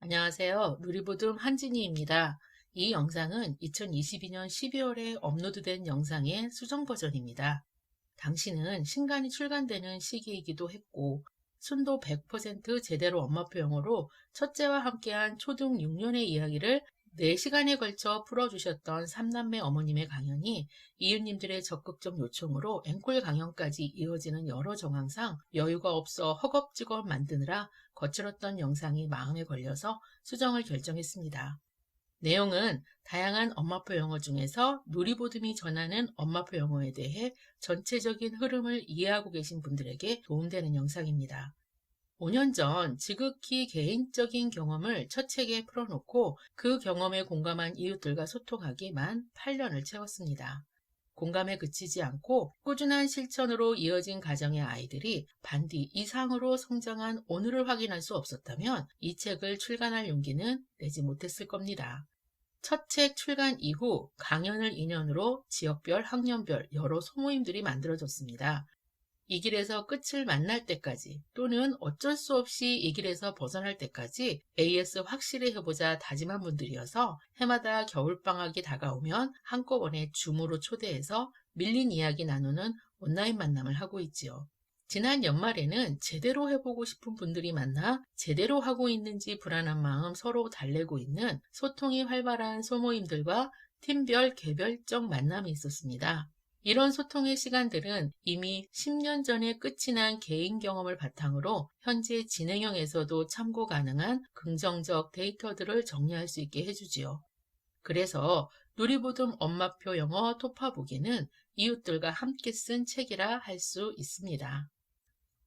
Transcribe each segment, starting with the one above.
안녕하세요. 누리부둠 한진희입니다. 이 영상은 2022년 12월에 업로드된 영상의 수정 버전입니다. 당시는 신간이 출간되는 시기이기도 했고 순도 100% 제대로 엄마표 영어로 첫째와 함께한 초등 6년의 이야기를 4시간에 걸쳐 풀어주셨던 삼남매 어머님의 강연이 이웃님들의 적극적 요청으로 앵콜 강연까지 이어지는 여러 정황상 여유가 없어 허겁지겁 만드느라 거칠었던 영상이 마음에 걸려서 수정을 결정했습니다. 내용은 다양한 엄마표 영어 중에서 누리보듬이 전하는 엄마표 영어에 대해 전체적인 흐름을 이해하고 계신 분들에게 도움되는 영상입니다. 5년 전 지극히 개인적인 경험을 첫 책에 풀어놓고 그 경험에 공감한 이웃들과 소통하기 만 8년을 채웠습니다. 공감에 그치지 않고 꾸준한 실천으로 이어진 가정의 아이들이 반디 이상으로 성장한 오늘을 확인할 수 없었다면 이 책을 출간할 용기는 내지 못했을 겁니다. 첫 책 출간 이후 강연을 인연으로 지역별, 학년별 여러 소모임들이 만들어졌습니다. 이 길에서 끝을 만날 때까지 또는 어쩔 수 없이 이 길에서 벗어날 때까지 AS 확실히 해보자 다짐한 분들이어서 해마다 겨울방학이 다가오면 한꺼번에 줌으로 초대해서 밀린 이야기 나누는 온라인 만남을 하고 있지요. 지난 연말에는 제대로 해보고 싶은 분들이 만나 제대로 하고 있는지 불안한 마음 서로 달래고 있는 소통이 활발한 소모임들과 팀별 개별적 만남이 있었습니다. 이런 소통의 시간들은 이미 10년 전에 끝이 난 개인 경험을 바탕으로 현재 진행형에서도 참고 가능한 긍정적 데이터들을 정리할 수 있게 해주지요. 그래서 누리보듬 엄마표 영어 토파보기는 이웃들과 함께 쓴 책이라 할 수 있습니다.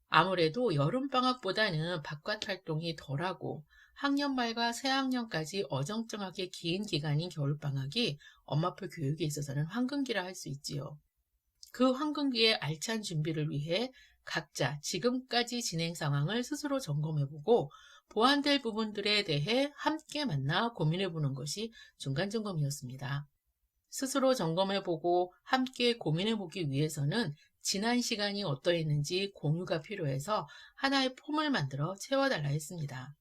아무래도 여름방학보다는 바깥 활동이 덜하고 학년 말과 새학년까지 어정쩡하게 긴 기간인 겨울방학이 엄마표 교육에 있어서는 황금기라 할 수 있지요. 그 황금기의 알찬 준비를 위해 각자 지금까지 진행 상황을 스스로 점검해보고 보완될 부분들에 대해 함께 만나 고민해보는 것이 중간점검이었습니다. 스스로 점검해보고 함께 고민해보기 위해서는 지난 시간이 어떠했는지 공유가 필요해서 하나의 폼을 만들어 채워달라 했습니다.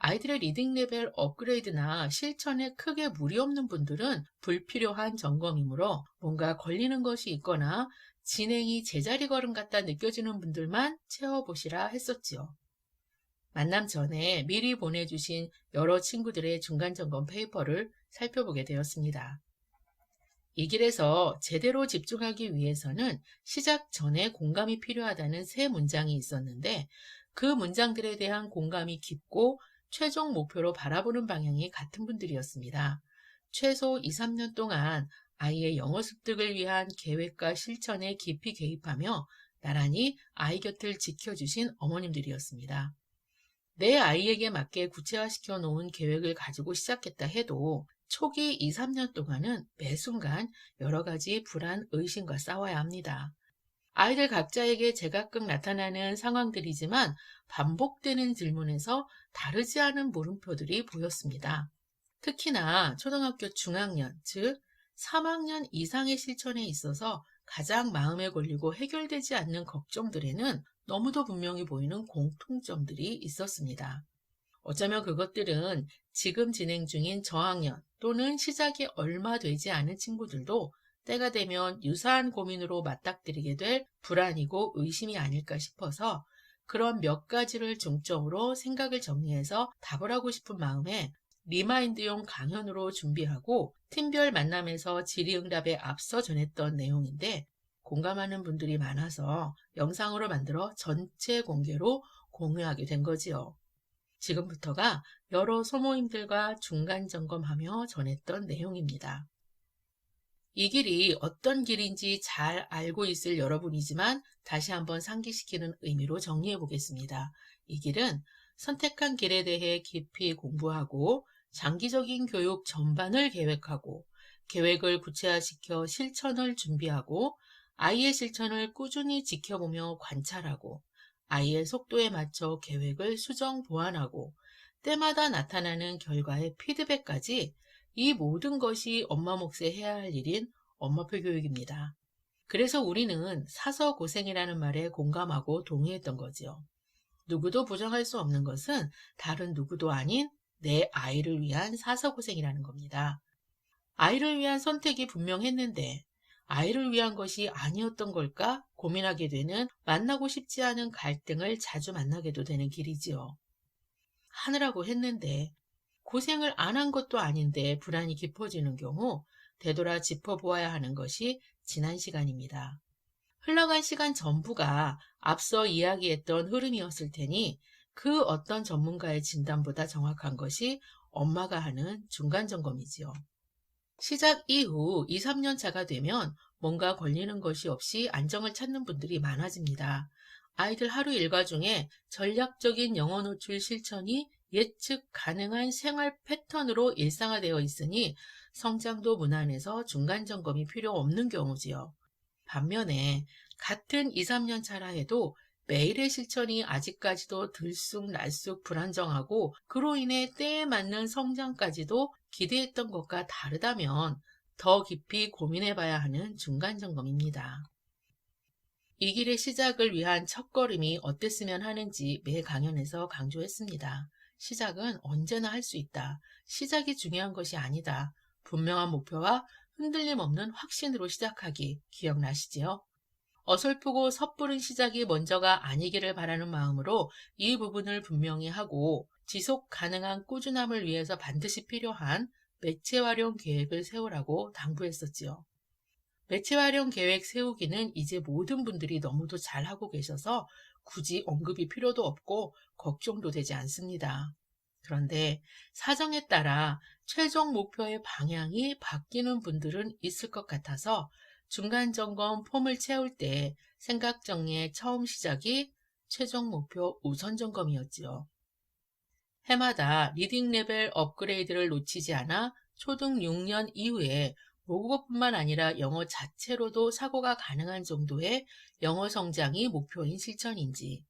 아이들의 리딩 레벨 업그레이드나 실천에 크게 무리 없는 분들은 불필요한 점검이므로 뭔가 걸리는 것이 있거나 진행이 제자리 걸음 같다 느껴지는 분들만 채워보시라 했었지요. 만남 전에 미리 보내주신 여러 친구들의 중간점검 페이퍼를 살펴보게 되었습니다. 이 길에서 제대로 집중하기 위해서는 시작 전에 공감이 필요하다는 세 문장이 있었는데 그 문장들에 대한 공감이 깊고 최종 목표로 바라보는 방향이 같은 분들이었습니다. 최소 2, 3년 동안 아이의 영어 습득을 위한 계획과 실천에 깊이 개입하며 나란히 아이 곁을 지켜주신 어머님들이었습니다. 내 아이에게 맞게 구체화시켜 놓은 계획을 가지고 시작했다 해도 초기 2, 3년 동안은 매 순간 여러 가지 불안, 의심과 싸워야 합니다. 아이들 각자에게 제각각 나타나는 상황들이지만 반복되는 질문에서 다르지 않은 물음표들이 보였습니다. 특히나 초등학교 중학년, 즉 3학년 이상의 실천에 있어서 가장 마음에 걸리고 해결되지 않는 걱정들에는 너무도 분명히 보이는 공통점들이 있었습니다. 어쩌면 그것들은 지금 진행 중인 저학년 또는 시작이 얼마 되지 않은 친구들도 때가 되면 유사한 고민으로 맞닥뜨리게 될 불안이고 의심이 아닐까 싶어서 그런 몇 가지를 중점으로 생각을 정리해서 답을 하고 싶은 마음에 리마인드용 강연으로 준비하고 팀별 만남에서 질의응답에 앞서 전했던 내용인데 공감하는 분들이 많아서 영상으로 만들어 전체 공개로 공유하게 된 거지요. 지금부터가 여러 소모임들과 중간 점검하며 전했던 내용입니다. 이 길이 어떤 길인지 잘 알고 있을 여러분이지만 다시 한번 상기시키는 의미로 정리해 보겠습니다. 이 길은 선택한 길에 대해 깊이 공부하고 장기적인 교육 전반을 계획하고 계획을 구체화시켜 실천을 준비하고 아이의 실천을 꾸준히 지켜보며 관찰하고 아이의 속도에 맞춰 계획을 수정 보완하고 때마다 나타나는 결과의 피드백까지 이 모든 것이 엄마 몫에 해야 할 일인 엄마표 교육입니다. 그래서 우리는 사서 고생이라는 말에 공감하고 동의했던 거지요. 누구도 부정할 수 없는 것은 다른 누구도 아닌 내 아이를 위한 사서고생이라는 겁니다. 아이를 위한 선택이 분명했는데 아이를 위한 것이 아니었던 걸까 고민하게 되는 만나고 싶지 않은 갈등을 자주 만나게도 되는 길이지요. 하느라고 했는데 고생을 안 한 것도 아닌데 불안이 깊어지는 경우 되돌아 짚어보아야 하는 것이 지난 시간입니다. 흘러간 시간 전부가 앞서 이야기했던 흐름이었을 테니 그 어떤 전문가의 진단보다 정확한 것이 엄마가 하는 중간점검이지요. 시작 이후 2, 3년 차가 되면 뭔가 걸리는 것이 없이 안정을 찾는 분들이 많아집니다. 아이들 하루 일과 중에 전략적인 영어 노출 실천이 예측 가능한 생활 패턴으로 일상화되어 있으니 성장도 무난해서 중간점검이 필요 없는 경우지요. 반면에 같은 2, 3년 차라 해도 매일의 실천이 아직까지도 들쑥날쑥 불안정하고 그로 인해 때에 맞는 성장까지도 기대했던 것과 다르다면 더 깊이 고민해봐야 하는 중간점검입니다. 이 길의 시작을 위한 첫걸음이 어땠으면 하는지 매 강연에서 강조했습니다. 시작은 언제나 할 수 있다. 시작이 중요한 것이 아니다. 분명한 목표와 흔들림 없는 확신으로 시작하기 기억나시지요? 어설프고 섣부른 시작이 먼저가 아니기를 바라는 마음으로 이 부분을 분명히 하고 지속 가능한 꾸준함을 위해서 반드시 필요한 매체 활용 계획을 세우라고 당부했었지요. 매체 활용 계획 세우기는 이제 모든 분들이 너무도 잘하고 계셔서 굳이 언급이 필요도 없고 걱정도 되지 않습니다. 그런데 사정에 따라 최종 목표의 방향이 바뀌는 분들은 있을 것 같아서 중간점검 폼을 채울 때 생각 정리의 처음 시작이 최종 목표 우선 점검이었지요. 해마다 리딩 레벨 업그레이드를 놓치지 않아 초등 6년 이후에 모국어뿐만 아니라 영어 자체로도 사고가 가능한 정도의 영어 성장이 목표인 실천인지,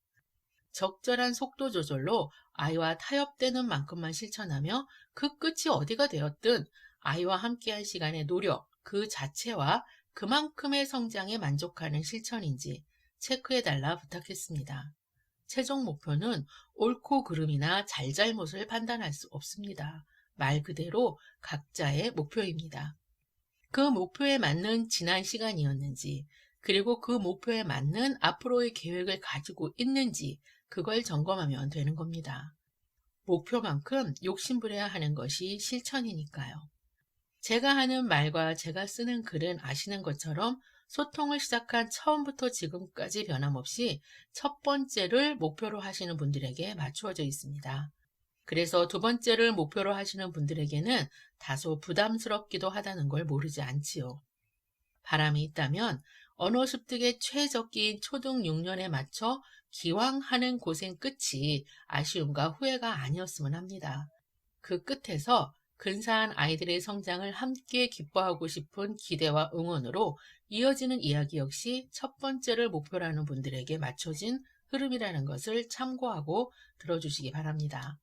적절한 속도 조절로 아이와 타협되는 만큼만 실천하며 그 끝이 어디가 되었든 아이와 함께한 시간의 노력 그 자체와 그만큼의 성장에 만족하는 실천인지 체크해달라 부탁했습니다. 최종 목표는 옳고 그름이나 잘잘못을 판단할 수 없습니다. 말 그대로 각자의 목표입니다. 그 목표에 맞는 지난 시간이었는지, 그리고 그 목표에 맞는 앞으로의 계획을 가지고 있는지, 그걸 점검하면 되는 겁니다. 목표만큼 욕심부려야 하는 것이 실천이니까요. 제가 하는 말과 제가 쓰는 글은 아시는 것처럼 소통을 시작한 처음부터 지금까지 변함없이 첫 번째를 목표로 하시는 분들에게 맞추어져 있습니다. 그래서 두 번째를 목표로 하시는 분들에게는 다소 부담스럽기도 하다는 걸 모르지 않지요. 바람이 있다면 언어 습득의 최적기인 초등 6년에 맞춰 기왕 하는 고생 끝이 아쉬움과 후회가 아니었으면 합니다. 그 끝에서 근사한 아이들의 성장을 함께 기뻐하고 싶은 기대와 응원으로 이어지는 이야기 역시 첫 번째를 목표로 하는 분들에게 맞춰진 흐름이라는 것을 참고하고 들어주시기 바랍니다.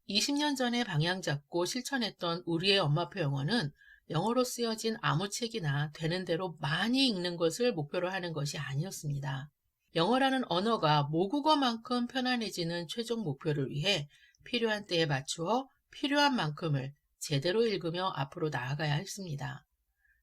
20년 전에 방향 잡고 실천했던 우리의 엄마표 영어는 영어로 쓰여진 아무 책이나 되는 대로 많이 읽는 것을 목표로 하는 것이 아니었습니다. 영어라는 언어가 모국어만큼 편안해지는 최종 목표를 위해 필요한 때에 맞추어 필요한 만큼을 제대로 읽으며 앞으로 나아가야 했습니다.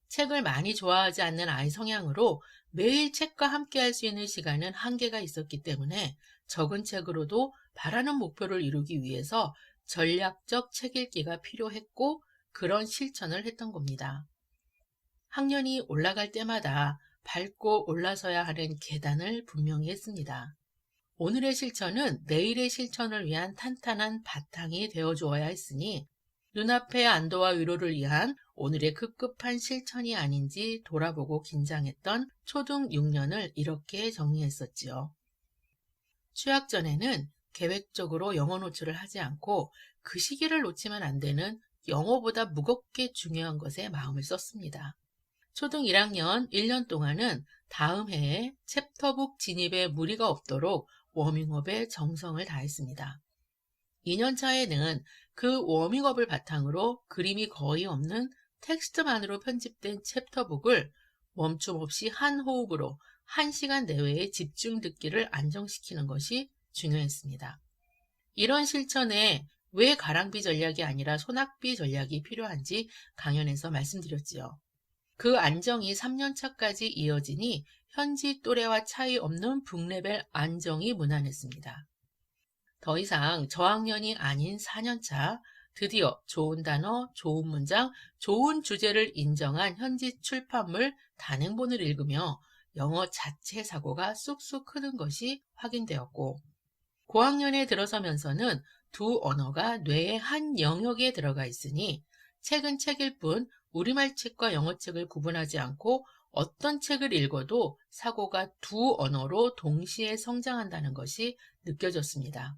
책을 많이 좋아하지 않는 아이 성향으로 매일 책과 함께 할 수 있는 시간은 한계가 있었기 때문에 적은 책으로도 바라는 목표를 이루기 위해서 전략적 책 읽기가 필요했고 그런 실천을 했던 겁니다. 학년이 올라갈 때마다 밟고 올라서야 하는 계단을 분명히 했습니다. 오늘의 실천은 내일의 실천을 위한 탄탄한 바탕이 되어 주어야 했으니 눈앞의 안도와 위로를 위한 오늘의 급급한 실천이 아닌지 돌아보고 긴장했던 초등 6년을 이렇게 정리했었지요. 취학 전에는 계획적으로 영어 노출을 하지 않고 그 시기를 놓치면 안 되는 영어보다 무겁게 중요한 것에 마음을 썼습니다. 초등 1학년 1년 동안은 다음 해에 챕터북 진입에 무리가 없도록 워밍업에 정성을 다했습니다. 2년 차에는 그 워밍업을 바탕으로 그림이 거의 없는 텍스트만으로 편집된 챕터북을 멈춤 없이 한 호흡으로 1시간 내외에 집중 듣기를 안정시키는 것이 중요했습니다. 이런 실천에 왜 가랑비 전략이 아니라 손학비 전략이 필요한지 강연에서 말씀드렸지요. 그 안정이 3년차까지 이어지니 현지 또래와 차이 없는 북레벨 안정이 무난했습니다. 더 이상 저학년이 아닌 4년차, 드디어 좋은 단어, 좋은 문장, 좋은 주제를 인정한 현지 출판물 단행본을 읽으며 영어 자체 사고가 쑥쑥 크는 것이 확인되었고, 고학년에 들어서면서는 두 언어가 뇌의 한 영역에 들어가 있으니 책은 책일 뿐 우리말 책과 영어 책을 구분하지 않고 어떤 책을 읽어도 사고가 두 언어로 동시에 성장한다는 것이 느껴졌습니다.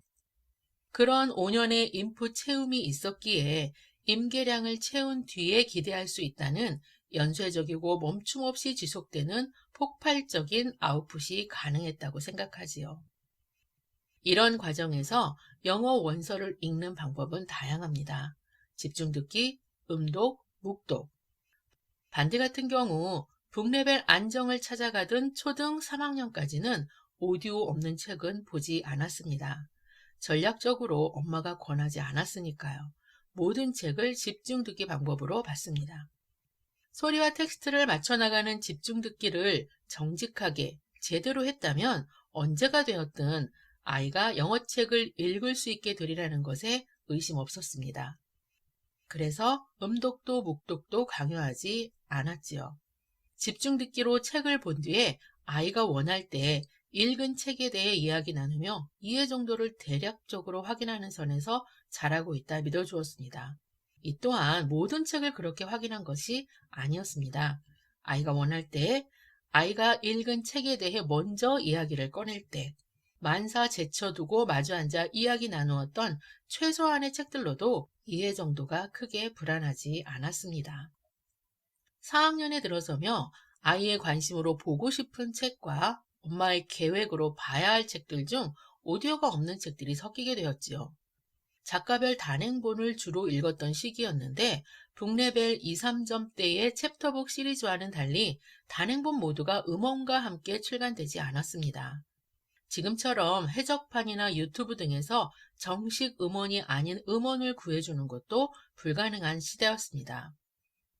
그런 5년의 인풋 채움이 있었기에 임계량을 채운 뒤에 기대할 수 있다는 연쇄적이고 멈춤없이 지속되는 폭발적인 아웃풋이 가능했다고 생각하지요. 이런 과정에서 영어 원서를 읽는 방법은 다양합니다. 집중 듣기, 음독, 묵독. 반대 같은 경우 북레벨 안정을 찾아가던 초등 3학년까지는 오디오 없는 책은 보지 않았습니다. 전략적으로 엄마가 권하지 않았으니까요. 모든 책을 집중 듣기 방법으로 봤습니다. 소리와 텍스트를 맞춰나가는 집중 듣기를 정직하게 제대로 했다면 언제가 되었든 아이가 영어책을 읽을 수 있게 되리라는 것에 의심 없었습니다. 그래서 음독도 묵독도 강요하지 않았지요. 집중 듣기로 책을 본 뒤에 아이가 원할 때 읽은 책에 대해 이야기 나누며 이해 정도를 대략적으로 확인하는 선에서 잘하고 있다 믿어주었습니다. 이 또한 모든 책을 그렇게 확인한 것이 아니었습니다. 아이가 원할 때, 아이가 읽은 책에 대해 먼저 이야기를 꺼낼 때, 만사 제쳐두고 마주 앉아 이야기 나누었던 최소한의 책들로도 이해 정도가 크게 불안하지 않았습니다. 4학년에 들어서며 아이의 관심으로 보고 싶은 책과 엄마의 계획으로 봐야 할 책들 중 오디오가 없는 책들이 섞이게 되었지요. 작가별 단행본을 주로 읽었던 시기였는데 북레벨 2, 3점대의 챕터북 시리즈와는 달리 단행본 모두가 음원과 함께 출간되지 않았습니다. 지금처럼 해적판이나 유튜브 등에서 정식 음원이 아닌 음원을 구해주는 것도 불가능한 시대였습니다.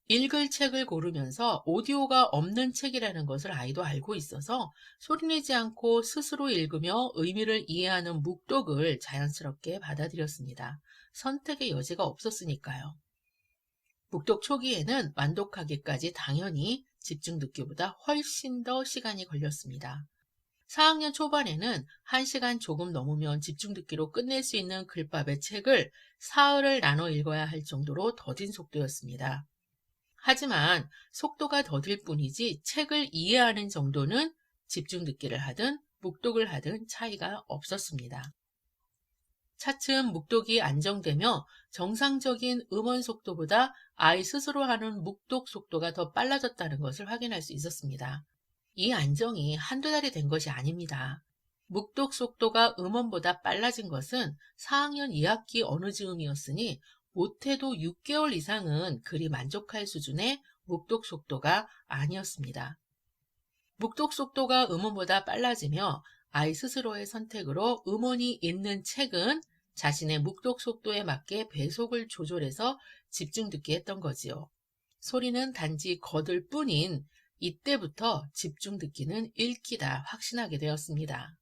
읽을 책을 고르면서 오디오가 없는 책이라는 것을 아이도 알고 있어서 소리내지 않고 스스로 읽으며 의미를 이해하는 묵독을 자연스럽게 받아들였습니다. 선택의 여지가 없었으니까요. 묵독 초기에는 완독하기까지 당연히 집중 듣기보다 훨씬 더 시간이 걸렸습니다. 4학년 초반에는 1시간 조금 넘으면 집중 듣기로 끝낼 수 있는 글밥의 책을 사흘을 나눠 읽어야 할 정도로 더딘 속도였습니다. 하지만 속도가 더딜 뿐이지 책을 이해하는 정도는 집중 듣기를 하든 묵독을 하든 차이가 없었습니다. 차츰 묵독이 안정되며 정상적인 음원 속도보다 아이 스스로 하는 묵독 속도가 더 빨라졌다는 것을 확인할 수 있었습니다. 이 안정이 한두 달이 된 것이 아닙니다. 묵독 속도가 음원보다 빨라진 것은 4학년 2학기 어느 즈음이었으니 못해도 6개월 이상은 그리 만족할 수준의 묵독 속도가 아니었습니다. 묵독 속도가 음원보다 빨라지며 아이 스스로의 선택으로 음원이 있는 책은 자신의 묵독 속도에 맞게 배속을 조절해서 집중 듣기 했던 거지요. 소리는 단지 거들 뿐인 이때부터 집중 듣기는 읽기다 확신하게 되었습니다.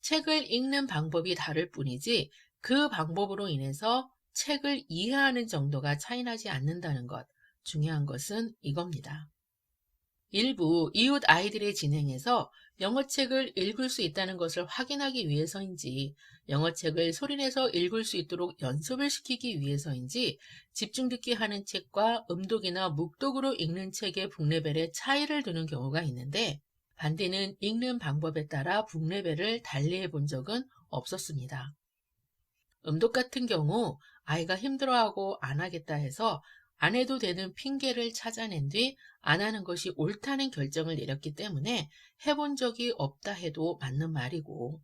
책을 읽는 방법이 다를 뿐이지 그 방법으로 인해서 책을 이해하는 정도가 차이나지 않는다는 것, 중요한 것은 이겁니다. 일부 이웃 아이들의 진행에서 영어책을 읽을 수 있다는 것을 확인하기 위해서인지 영어책을 소리내서 읽을 수 있도록 연습을 시키기 위해서인지 집중 듣기 하는 책과 음독이나 묵독으로 읽는 책의 북레벨에 차이를 두는 경우가 있는데 반대는 읽는 방법에 따라 북레벨을 달리해 본 적은 없었습니다. 음독 같은 경우 아이가 힘들어하고 안 하겠다 해서 안 해도 되는 핑계를 찾아낸 뒤 안 하는 것이 옳다는 결정을 내렸기 때문에 해본 적이 없다 해도 맞는 말이고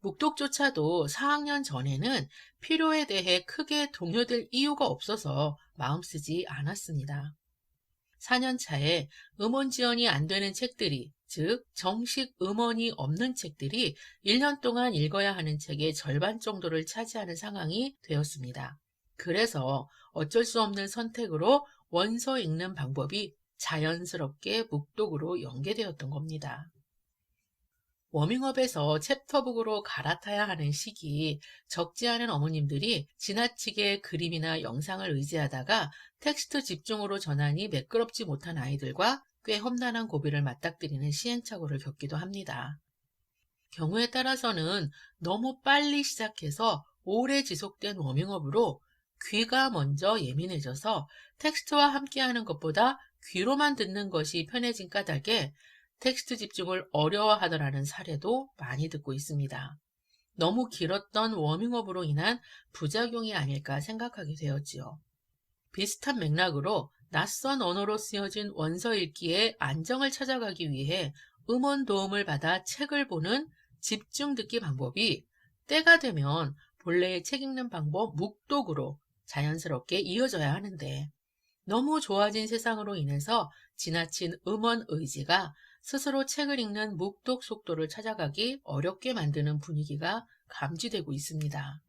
묵독조차도 4학년 전에는 필요에 대해 크게 동요될 이유가 없어서 마음 쓰지 않았습니다. 4년 차에 음원 지원이 안 되는 책들이 즉 정식 음원이 없는 책들이 1년 동안 읽어야 하는 책의 절반 정도를 차지하는 상황이 되었습니다. 그래서 어쩔 수 없는 선택으로 원서 읽는 방법이 자연스럽게 묵독으로 연계되었던 겁니다. 워밍업에서 챕터북으로 갈아타야 하는 시기, 적지 않은 어머님들이 지나치게 그림이나 영상을 의지하다가 텍스트 집중으로 전환이 매끄럽지 못한 아이들과 꽤 험난한 고비를 맞닥뜨리는 시행착오를 겪기도 합니다. 경우에 따라서는 너무 빨리 시작해서 오래 지속된 워밍업으로 귀가 먼저 예민해져서 텍스트와 함께하는 것보다 귀로만 듣는 것이 편해진 까닭에 텍스트 집중을 어려워하더라는 사례도 많이 듣고 있습니다. 너무 길었던 워밍업으로 인한 부작용이 아닐까 생각하게 되었지요. 비슷한 맥락으로 낯선 언어로 쓰여진 원서 읽기에 안정을 찾아가기 위해 음원 도움을 받아 책을 보는 집중 듣기 방법이 때가 되면 본래의 책 읽는 방법 묵독으로 자연스럽게 이어져야 하는데 너무 좋아진 세상으로 인해서 지나친 음원 의지가 스스로 책을 읽는 묵독 속도를 찾아가기 어렵게 만드는 분위기가 감지되고 있습니다.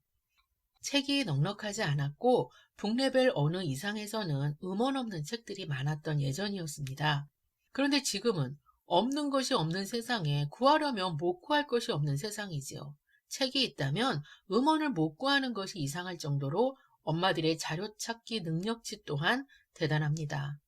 책이 넉넉하지 않았고 북레벨 어느 이상에서는 음원 없는 책들이 많았던 예전이었습니다. 그런데 지금은 없는 것이 없는 세상에 구하려면 못 구할 것이 없는 세상이지요. 책이 있다면 음원을 못 구하는 것이 이상할 정도로 엄마들의 자료 찾기 능력치 또한 대단합니다.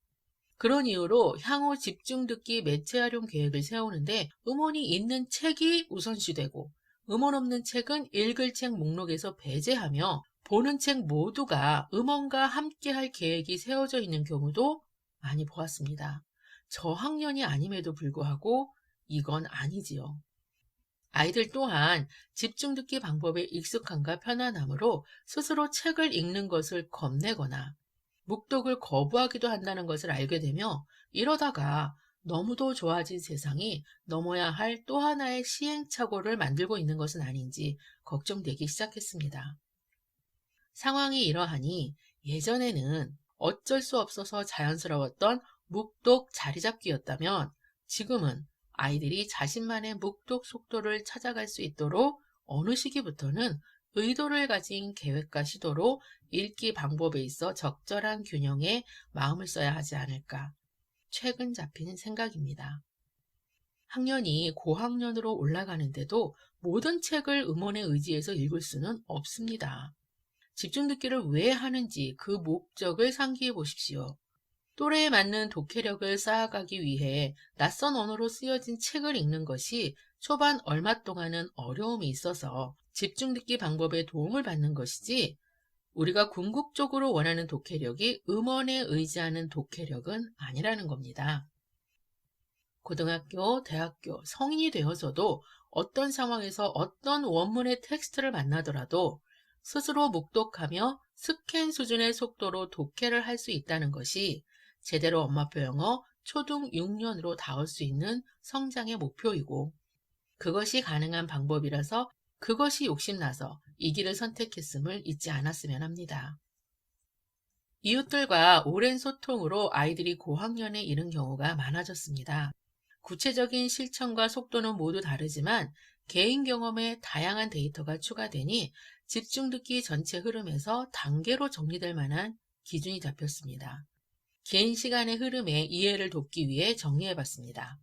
그런 이유로 향후 집중 듣기 매체 활용 계획을 세우는데 음원이 있는 책이 우선시되고 음원 없는 책은 읽을 책 목록에서 배제하며 보는 책 모두가 음원과 함께할 계획이 세워져 있는 경우도 많이 보았습니다. 저학년이 아님에도 불구하고 이건 아니지요. 아이들 또한 집중 듣기 방법에 익숙함과 편안함으로 스스로 책을 읽는 것을 겁내거나 묵독을 거부하기도 한다는 것을 알게 되며 이러다가 너무도 좋아진 세상이 넘어야 할 또 하나의 시행착오를 만들고 있는 것은 아닌지 걱정되기 시작했습니다. 상황이 이러하니 예전에는 어쩔 수 없어서 자연스러웠던 묵독 자리잡기였다면 지금은 아이들이 자신만의 묵독 속도를 찾아갈 수 있도록 어느 시기부터는 의도를 가진 계획과 시도로 읽기 방법에 있어 적절한 균형에 마음을 써야 하지 않을까 최근 잡히는 생각입니다. 학년이 고학년으로 올라가는데도 모든 책을 음원에 의지해서 읽을 수는 없습니다. 집중 듣기를 왜 하는지 그 목적을 상기해 보십시오. 또래에 맞는 독해력을 쌓아가기 위해 낯선 언어로 쓰여진 책을 읽는 것이 초반 얼마 동안은 어려움이 있어서 집중 듣기 방법에 도움을 받는 것이지 우리가 궁극적으로 원하는 독해력이 음원에 의지하는 독해력은 아니라는 겁니다. 고등학교, 대학교, 성인이 되어서도 어떤 상황에서 어떤 원문의 텍스트를 만나더라도 스스로 묵독하며 스캔 수준의 속도로 독해를 할 수 있다는 것이 제대로 엄마표 영어 초등 6년으로 닿을 수 있는 성장의 목표이고 그것이 가능한 방법이라서 그것이 욕심나서 이 길을 선택했음을 잊지 않았으면 합니다. 이웃들과 오랜 소통으로 아이들이 고학년에 이른 경우가 많아졌습니다. 구체적인 실천과 속도는 모두 다르지만 개인 경험에 다양한 데이터가 추가되니 집중 듣기 전체 흐름에서 단계로 정리될 만한 기준이 잡혔습니다. 긴 시간의 흐름에 이해를 돕기 위해 정리해봤습니다.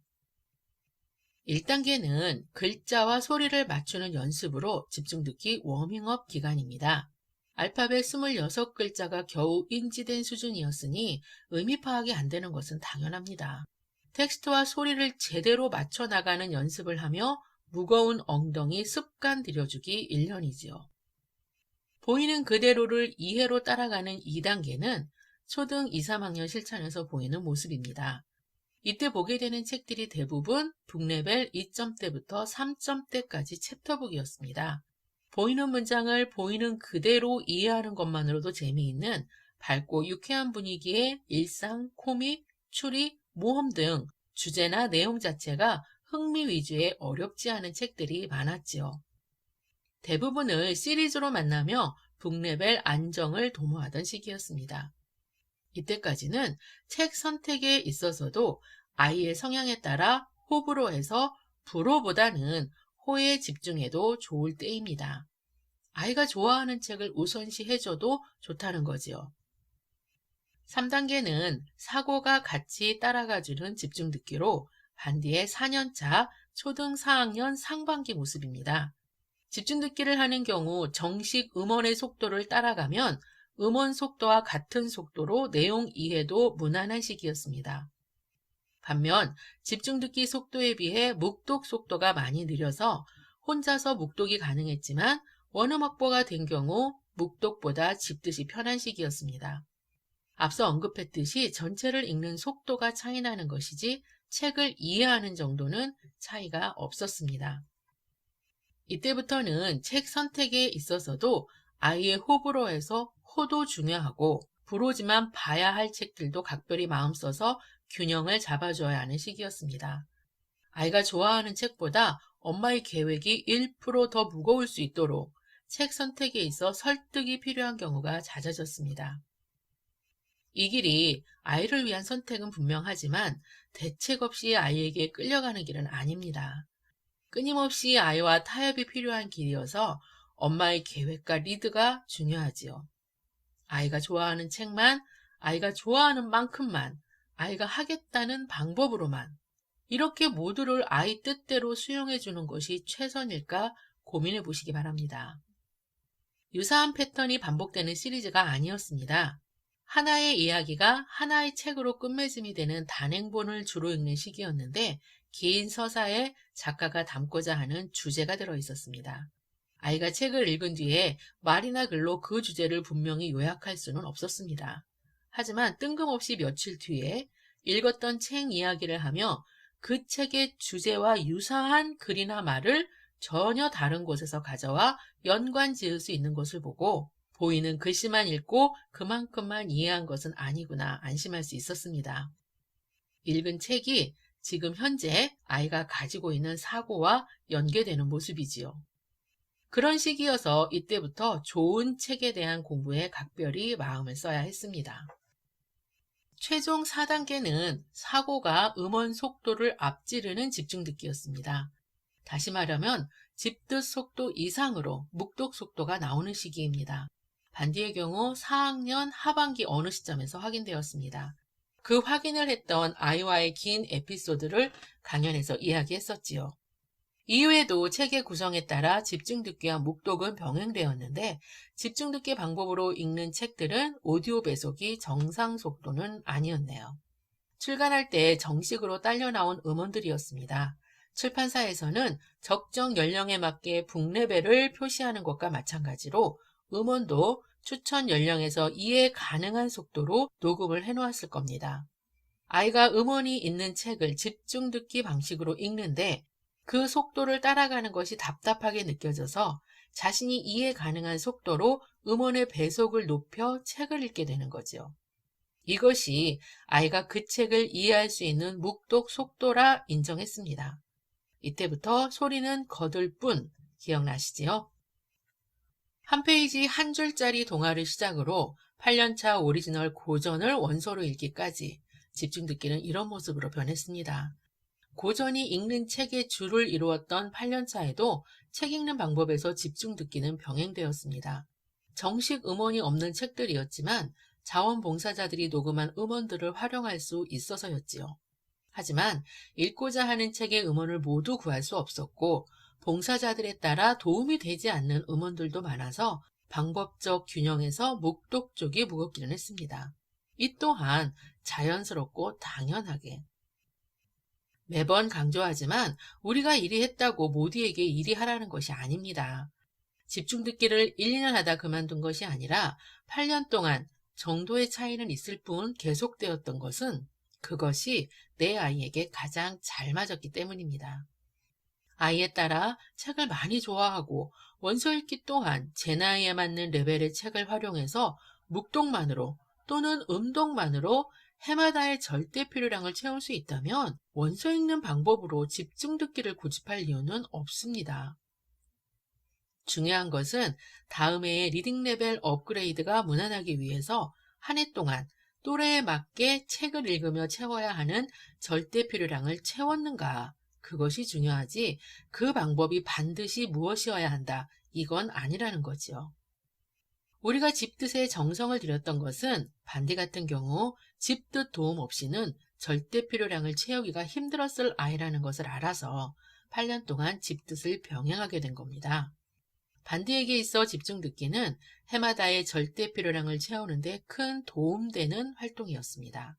1단계는 글자와 소리를 맞추는 연습으로 집중 듣기 워밍업 기간입니다. 알파벳 26글자가 겨우 인지된 수준이었으니 의미 파악이 안 되는 것은 당연합니다. 텍스트와 소리를 제대로 맞춰 나가는 연습을 하며 무거운 엉덩이 습관 들여주기 1년이지요. 보이는 그대로를 이해로 따라가는 2단계는 초등 2, 3학년 실천에서 보이는 모습입니다. 이때 보게 되는 책들이 대부분 북레벨 2점대부터 3점대까지 챕터북이었습니다. 보이는 문장을 보이는 그대로 이해하는 것만으로도 재미있는 밝고 유쾌한 분위기의 일상, 코믹, 추리, 모험 등 주제나 내용 자체가 흥미 위주의 어렵지 않은 책들이 많았지요. 대부분을 시리즈로 만나며 북레벨 안정을 도모하던 시기였습니다. 이때까지는 책 선택에 있어서도 아이의 성향에 따라 호불호에서 불호보다는 호에 집중해도 좋을 때입니다. 아이가 좋아하는 책을 우선시 해줘도 좋다는 거지요. 3단계는 사고가 같이 따라가주는 집중 듣기로 반디의 4년차 초등 4학년 상반기 모습입니다. 집중 듣기를 하는 경우 정식 음원의 속도를 따라가면 음원 속도와 같은 속도로 내용 이해도 무난한 시기였습니다. 반면 집중 듣기 속도에 비해 묵독 속도가 많이 느려서 혼자서 묵독이 가능했지만 원음 확보가 된 경우 묵독보다 집듯이 편한 시기였습니다. 앞서 언급했듯이 전체를 읽는 속도가 차이 나는 것이지 책을 이해하는 정도는 차이가 없었습니다. 이때부터는 책 선택에 있어서도 아이의 호불호에서 호도 중요하고 불호지만 봐야 할 책들도 각별히 마음 써서 균형을 잡아줘야 하는 시기였습니다. 아이가 좋아하는 책보다 엄마의 계획이 1%더 무거울 수 있도록 책 선택에 있어 설득이 필요한 경우가 잦아졌습니다. 이 길이 아이를 위한 선택은 분명하지만 대책 없이 아이에게 끌려가는 길은 아닙니다. 끊임없이 아이와 타협이 필요한 길이어서 엄마의 계획과 리드가 중요하지요. 아이가 좋아하는 책만, 아이가 좋아하는 만큼만, 아이가 하겠다는 방법으로만 이렇게 모두를 아이 뜻대로 수용해 주는 것이 최선일까 고민해 보시기 바랍니다. 유사한 패턴이 반복되는 시리즈가 아니었습니다. 하나의 이야기가 하나의 책으로 끝맺음이 되는 단행본을 주로 읽는 시기였는데 긴 서사에 작가가 담고자 하는 주제가 들어있었습니다. 아이가 책을 읽은 뒤에 말이나 글로 그 주제를 분명히 요약할 수는 없었습니다. 하지만 뜬금없이 며칠 뒤에 읽었던 책 이야기를 하며 그 책의 주제와 유사한 글이나 말을 전혀 다른 곳에서 가져와 연관 지을 수 있는 것을 보고 보이는 글씨만 읽고 그만큼만 이해한 것은 아니구나 안심할 수 있었습니다. 읽은 책이 지금 현재 아이가 가지고 있는 사고와 연계되는 모습이지요. 그런 시기여서 이때부터 좋은 책에 대한 공부에 각별히 마음을 써야 했습니다. 최종 4단계는 사고가 음원 속도를 앞지르는 집중 듣기였습니다. 다시 말하면 집듣 속도 이상으로 묵독 속도가 나오는 시기입니다. 반디의 경우 4학년 하반기 어느 시점에서 확인되었습니다. 그 확인을 했던 아이와의 긴 에피소드를 강연에서 이야기했었지요. 이후에도 책의 구성에 따라 집중듣기와 묵독은 병행되었는데 집중듣기 방법으로 읽는 책들은 오디오 배속이 정상 속도는 아니었네요. 출간할 때 정식으로 딸려 나온 음원들이었습니다. 출판사에서는 적정 연령에 맞게 북레벨을 표시하는 것과 마찬가지로 음원도 추천 연령에서 이해 가능한 속도로 녹음을 해놓았을 겁니다. 아이가 음원이 있는 책을 집중 듣기 방식으로 읽는데 그 속도를 따라가는 것이 답답하게 느껴져서 자신이 이해 가능한 속도로 음원의 배속을 높여 책을 읽게 되는 거죠. 이것이 아이가 그 책을 이해할 수 있는 묵독 속도라 인정했습니다. 이때부터 소리는 거들 뿐 기억나시지요? 한 페이지 한 줄짜리 동화를 시작으로 8년차 오리지널 고전을 원서로 읽기까지 집중 듣기는 이런 모습으로 변했습니다. 고전이 읽는 책의 주를 이루었던 8년차에도 책 읽는 방법에서 집중 듣기는 병행되었습니다. 정식 음원이 없는 책들이었지만 자원봉사자들이 녹음한 음원들을 활용할 수 있어서였지요. 하지만 읽고자 하는 책의 음원을 모두 구할 수 없었고 봉사자들에 따라 도움이 되지 않는 음원들도 많아서 방법적 균형에서 묵독 쪽이 무겁기는 했습니다. 이 또한 자연스럽고 당연하게. 매번 강조하지만 우리가 이리 했다고 모두에게 이리 하라는 것이 아닙니다. 집중 듣기를 1, 2년 하다 그만둔 것이 아니라 8년 동안 정도의 차이는 있을 뿐 계속되었던 것은 그것이 내 아이에게 가장 잘 맞았기 때문입니다. 아이에 따라 책을 많이 좋아하고 원서 읽기 또한 제 나이에 맞는 레벨의 책을 활용해서 묵독만으로 또는 음독만으로 해마다의 절대 필요량을 채울 수 있다면 원서 읽는 방법으로 집중 듣기를 고집할 이유는 없습니다. 중요한 것은 다음 해의 리딩 레벨 업그레이드가 무난하기 위해서 한 해 동안 또래에 맞게 책을 읽으며 채워야 하는 절대 필요량을 채웠는가 그것이 중요하지 그 방법이 반드시 무엇이어야 한다. 이건 아니라는 거지요. 우리가 집뜻에 정성을 들였던 것은 반디 같은 경우 집뜻 도움 없이는 절대 필요량을 채우기가 힘들었을 아이라는 것을 알아서 8년 동안 집뜻을 병행하게 된 겁니다. 반디에게 있어 집중듣기는 해마다의 절대 필요량을 채우는데 큰 도움되는 활동이었습니다.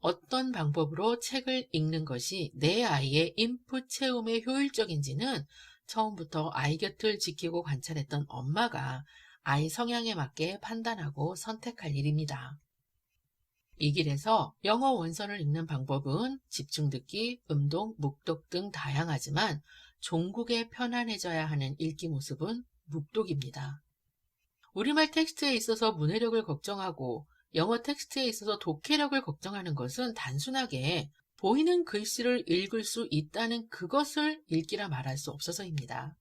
어떤 방법으로 책을 읽는 것이 내 아이의 인풋 채움에 효율적인지는 처음부터 아이 곁을 지키고 관찰했던 엄마가 아이 성향에 맞게 판단하고 선택할 일입니다. 이 길에서 영어 원서를 읽는 방법은 집중듣기, 음동, 묵독 등 다양하지만 종국에 편안해져야 하는 읽기 모습은 묵독입니다. 우리말 텍스트에 있어서 문해력을 걱정하고 영어 텍스트에 있어서 독해력을 걱정하는 것은 단순하게 보이는 글씨를 읽을 수 있다는 그것을 읽기라 말할 수 없어서입니다.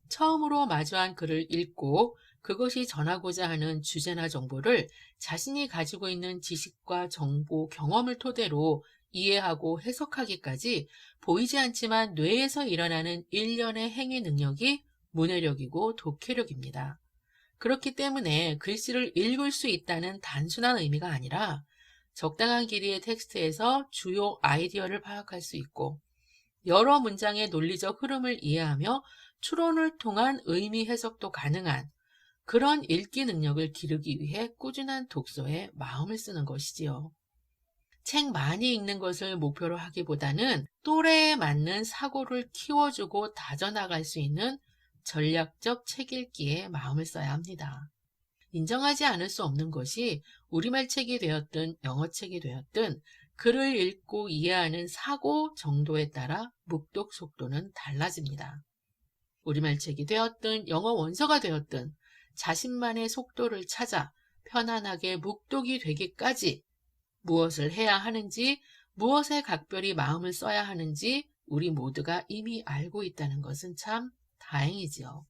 처음으로 마주한 글을 읽고 그것이 전하고자 하는 주제나 정보를 자신이 가지고 있는 지식과 정보, 경험을 토대로 이해하고 해석하기까지 보이지 않지만 뇌에서 일어나는 일련의 행위 능력이 문해력이고 독해력입니다. 그렇기 때문에 글씨를 읽을 수 있다는 단순한 의미가 아니라 적당한 길이의 텍스트에서 주요 아이디어를 파악할 수 있고 여러 문장의 논리적 흐름을 이해하며 추론을 통한 의미 해석도 가능한 그런 읽기 능력을 기르기 위해 꾸준한 독서에 마음을 쓰는 것이지요. 책 많이 읽는 것을 목표로 하기보다는 또래에 맞는 사고를 키워주고 다져나갈 수 있는 전략적 책 읽기에 마음을 써야 합니다. 인정하지 않을 수 없는 것이 우리말 책이 되었든 영어 책이 되었든 글을 읽고 이해하는 사고 정도에 따라 묵독 속도는 달라집니다. 우리말 책이 되었든 영어 원서가 되었든 자신만의 속도를 찾아 편안하게 묵독이 되기까지 무엇을 해야 하는지, 무엇에 각별히 마음을 써야 하는지 우리 모두가 이미 알고 있다는 것은 참 다행이지요.